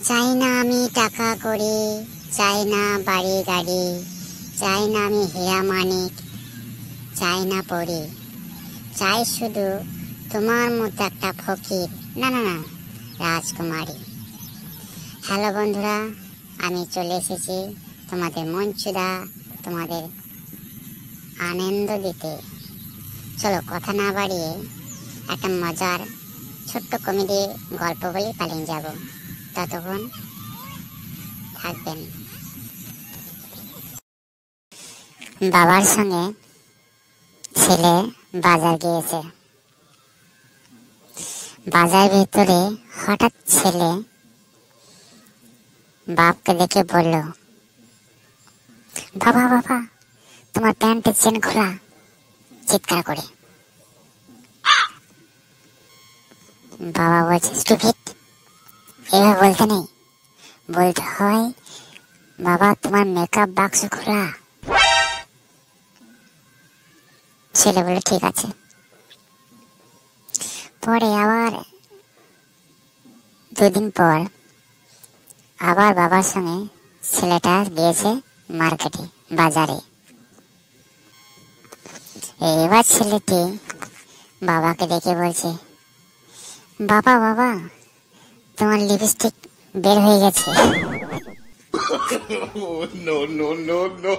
চাই না আমি টাকা কড়ি, চাই না বাড়ি গাড়ি, চাই না আমি হীরা মানিক, চাই না পড়ি, চাই শুধু তোমার মতো একটা ফকির, না না না রাজকুমারী। হ্যালো বন্ধুরা, আমি চলে এসেছি তোমাদের মঞ্চুদা, তোমাদের আনন্দ দিতে। চলো কথা না বাড়িয়ে একটা মজার ছোট্ট কমেডি গল্প বলে পালিয়ে যাব। ততক্ষণ থাকবেন। বাবার সঙ্গে ছেলে বাজার গিয়েছে। বাজার ভিতরে হঠাৎ ছেলে বাপকে দেখে বলল, বাবা বাবা তোমার প্যান্টের চেন খোলা, চিৎকার করে। বাবা বলছে, স্টুপিড, এভাবে বলতে নেই, বলতে হয় বাবা তোমার মেকআপ বাক্স খোলা। ছেলে বলে ঠিক আছে। পরে আবার দুদিন পর আবার বাবার সঙ্গে ছেলেটা গিয়েছে মার্কেটে, বাজারে। এবার ছেলেটি বাবাকে দেখে বলছে, বাবা বাবা তোমার লিপস্টিক বের হয়ে গেছে। No, no, no, no.